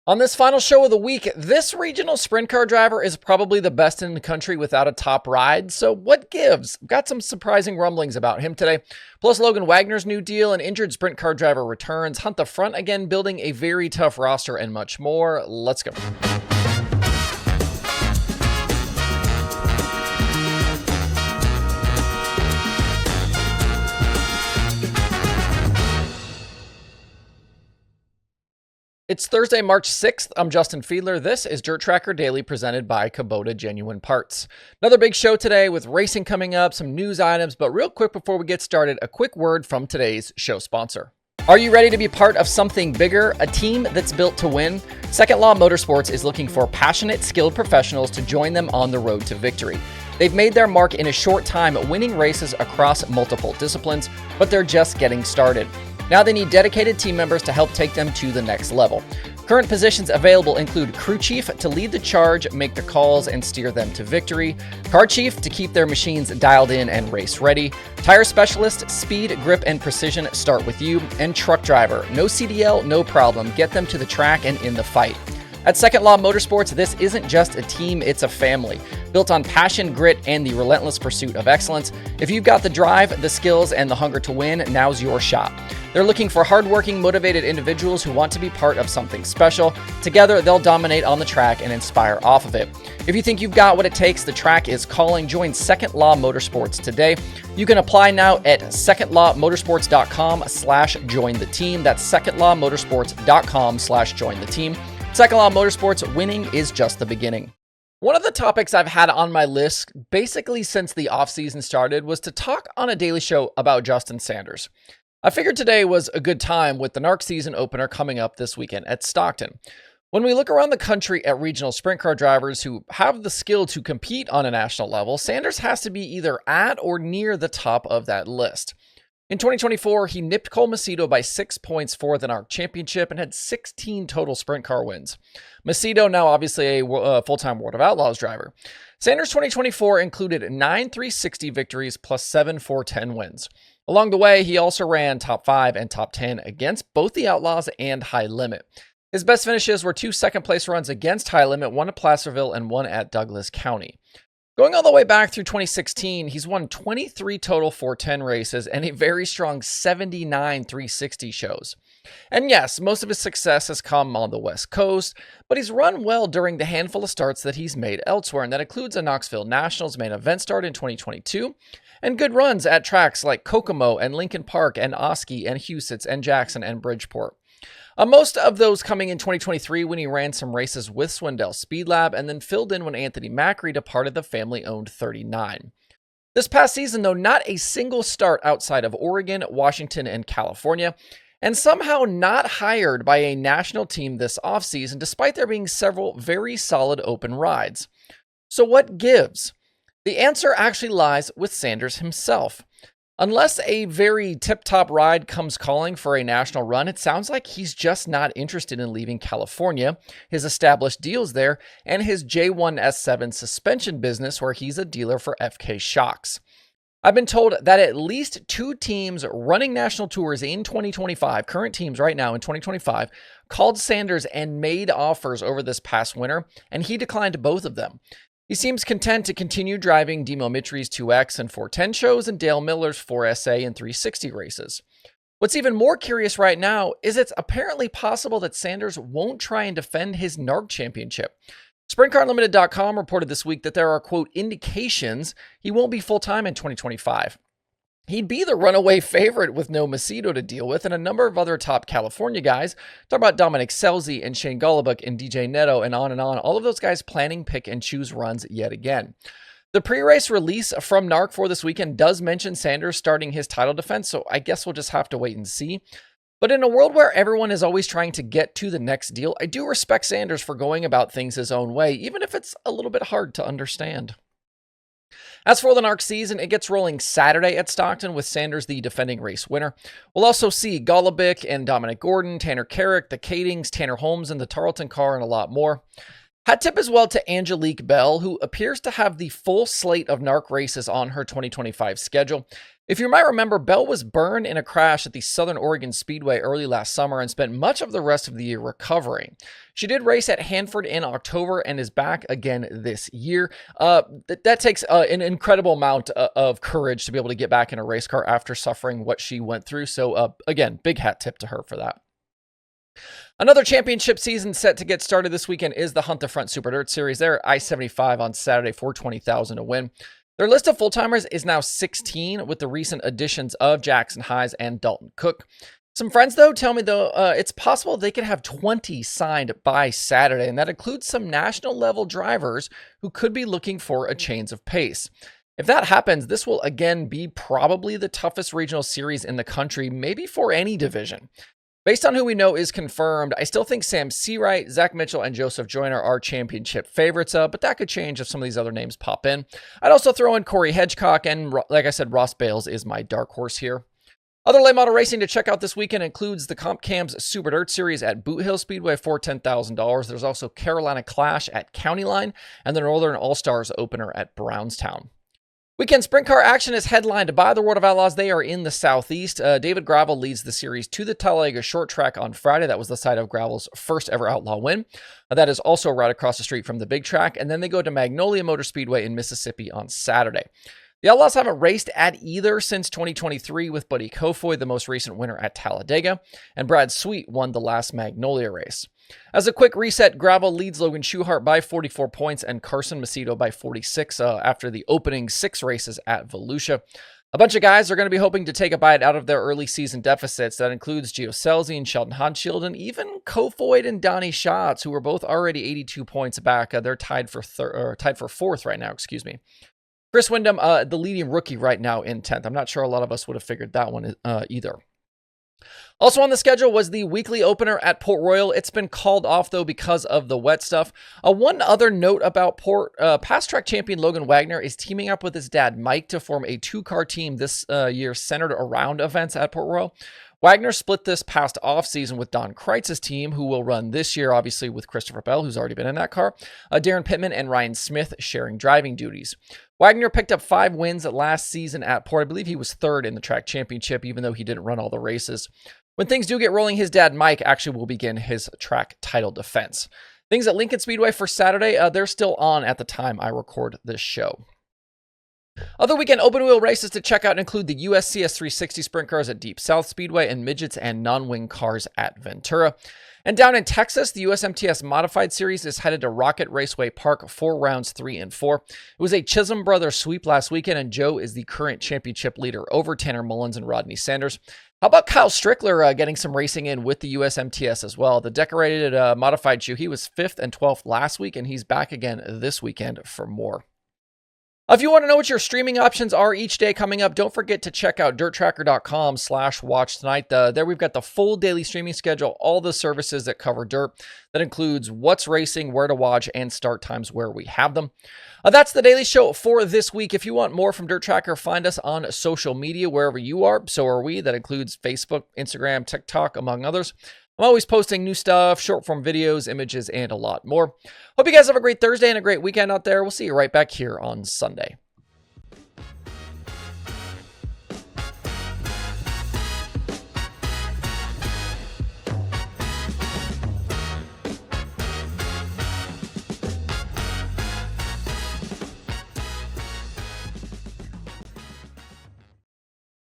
On this final show of the week, this regional sprint car driver is probably the best in the country without a top ride. So what gives? Got some surprising rumblings about him today. Plus Logan Wagner's new deal, an injured sprint car driver returns, Hunt the Front again, building a very tough roster, and much more. Let's go. It's Thursday, March 6th. I'm Justin Fiedler. This is DIRTRACKR Daily presented by Kubota Genuine Parts. Another big show today with racing coming up, some news items, but real quick before we get started, a quick word from today's show sponsor. Are you ready to be part of something bigger, a team that's built to win? Second Law Motorsports is looking for passionate, skilled professionals to join them on the road to victory. They've made their mark in a short time, winning races across multiple disciplines, but they're just getting started. Now they need dedicated team members to help take them to the next level. Current positions available include crew chief to lead the charge, make the calls, and steer them to victory, car chief to keep their machines dialed in and race ready, tire specialist, speed, grip, and precision start with you, and truck driver. No CDL, no problem. Get them to the track and in the fight. At Second Law Motorsports, this isn't just a team, it's a family, built on passion, grit, and the relentless pursuit of excellence. If you've got the drive, the skills, and the hunger to win, now's your shot. They're looking for hardworking, motivated individuals who want to be part of something special. Together, they'll dominate on the track and inspire off of it. If you think you've got what it takes, the track is calling. Join Second Law Motorsports today. You can apply now at secondlawmotorsports.com/join the team. That's secondlawmotorsports.com/join the team. Second Law Motorsports, winning is just the beginning. One of the topics I've had on my list basically since the offseason started was to talk on a daily show about Justin Sanders. I figured today was a good time with the NARC season opener coming up this weekend at Stockton. When we look around the country at regional sprint car drivers who have the skill to compete on a national level, Sanders has to be either at or near the top of that list. In 2024, he nipped Cole Macedo by 6 points for the NARC championship and had 16 total sprint car wins. Macedo now obviously a full-time World of Outlaws driver. Sanders' 2024 included 9 360 victories plus 7 410 wins. Along the way, he also ran top 5 and top 10 against both the Outlaws and High Limit. His best finishes were 2 second-place runs against High Limit, one at Placerville and one at Douglas County. Going all the way back through 2016, he's won 23 total 410 races and a very strong 79 360 shows. And yes, most of his success has come on the West Coast, but he's run well during the handful of starts that he's made elsewhere, and that includes a Knoxville Nationals main event start in 2022, and good runs at tracks like Kokomo and Lincoln Park and Oski and Huset's and Jackson and Bridgeport. Most of those coming in 2023 when he ran some races with Swindell Speed Lab and then filled in when Anthony Macri departed the family-owned 39. This past season, though, not a single start outside of Oregon, Washington, and California, and somehow not hired by a national team this offseason, despite there being several very solid open rides. So what gives? The answer actually lies with Sanders himself. Unless a very tip-top ride comes calling for a national run, it sounds like he's just not interested in leaving California, his established deals there, and his J1S7 suspension business where he's a dealer for FK Shocks. I've been told that at least 2 teams running national tours in 2025, current teams right now in 2025, called Sanders and made offers over this past winter, and he declined both of them. He seems content to continue driving Demo Mitri's 2X and 410 shows and Dale Miller's 4SA and 360 races. What's even more curious right now is it's apparently possible that Sanders won't try and defend his NARC championship. SprintCarUnlimited.com reported this week that there are, quote, indications he won't be full-time in 2025. He'd be the runaway favorite with no Macedo to deal with and a number of other top California guys. Talk about Dominic Scelzi and Shane Golubic and DJ Neto and on. All of those guys planning pick and choose runs yet again. The pre-race release from NARC for this weekend does mention Sanders starting his title defense, so I guess we'll just have to wait and see. But in a world where everyone is always trying to get to the next deal, I do respect Sanders for going about things his own way, even if it's a little bit hard to understand. As for the NARC season, it gets rolling Saturday at Stockton with Sanders the defending race winner. We'll also see Golubic and Dominic Gordon, Tanner Carrick, the Kadings, Tanner Holmes and the Tarleton car, and a lot more. Hat tip as well to Angelique Bell, who appears to have the full slate of NARC races on her 2025 schedule. If you might remember, Bell was burned in a crash at the Southern Oregon Speedway early last summer and spent much of the rest of the year recovering. She did race at Hanford in October and is back again this year. That takes an incredible amount of courage to be able to get back in a race car after suffering what she went through. So again, big hat tip to her for that. Another championship season set to get started this weekend is the Hunt the Front Super Dirt Series. They're at I-75 on Saturday for $20,000 to win. Their list of full-timers is now 16 with the recent additions of Jackson Hayes and Dalton Cook. Some friends, though, tell me, it's possible they could have 20 signed by Saturday, and that includes some national-level drivers who could be looking for a change of pace. If that happens, this will again be probably the toughest regional series in the country, maybe for any division. Based on who we know is confirmed, I still think Sam Seawright, Zach Mitchell, and Joseph Joyner are championship favorites, but that could change if some of these other names pop in. I'd also throw in Corey Hedgecock, and like I said, Ross Bales is my dark horse here. Other late model racing to check out this weekend includes the Comp Cams Super Dirt Series at Boot Hill Speedway for $10,000. There's also Carolina Clash at County Line, and the Northern All-Stars opener at Brownstown. Weekend sprint car action is headlined by the World of Outlaws. They are in the Southeast. David Gravel leads the series to the Talladega short track on Friday. That was the site of Gravel's first ever Outlaw win. That is also right across the street from the big track. And then they go to Magnolia Motor Speedway in Mississippi on Saturday. The Outlaws haven't raced at either since 2023 with Buddy Kofoid, the most recent winner at Talladega, and Brad Sweet won the last Magnolia race. As a quick reset, Gravel leads Logan Schuchart by 44 points and Carson Macedo by 46 after the opening 6 races at Volusia. A bunch of guys are going to be hoping to take a bite out of their early season deficits. That includes Gio Scelzi and Sheldon Hanschild, and even Kofoid and Donnie Schatz, who are both already 82 points back. They're tied for 4th right now, excuse me. Chris Windham, the leading rookie right now in 10th. I'm not sure a lot of us would have figured that one either. Also on the schedule was the weekly opener at Port Royal. It's been called off, though, because of the wet stuff. One other note about Port, past track champion Logan Wagner is teaming up with his dad, Mike, to form a 2-car team this year centered around events at Port Royal. Wagner split this past offseason with Don Kreitz's team, who will run this year, obviously, with Christopher Bell, who's already been in that car, Darren Pittman and Ryan Smith sharing driving duties. Wagner picked up 5 wins last season at Port. I believe he was 3rd in the track championship, even though he didn't run all the races. When things do get rolling, his dad, Mike, actually will begin his track title defense. Things at Lincoln Speedway for Saturday, they're still on at the time I record this show. Other weekend open wheel races to check out include the USCS 360 sprint cars at Deep South Speedway and midgets and non-wing cars at Ventura. And down in Texas, the USMTS Modified Series is headed to Rocket Raceway Park for rounds 3 and 4. It was a Chisholm Brothers sweep last weekend, and Joe is the current championship leader over Tanner Mullins and Rodney Sanders. How about Kyle Strickler getting some racing in with the USMTS as well? The decorated modified shoe, he was 5th and 12th last week, and he's back again this weekend for more. If you want to know what your streaming options are each day coming up, don't forget to check out DIRTRACKR.com/watch tonight. There we've got the full daily streaming schedule, all the services that cover dirt. That includes what's racing, where to watch, and start times where we have them. That's the daily show for this week. If you want more from Dirt Tracker, find us on social media wherever you are. So are we. That includes Facebook, Instagram, TikTok, among others. I'm always posting new stuff, short form videos, images, and a lot more. Hope you guys have a great Thursday and a great weekend out there. We'll see you right back here on Sunday.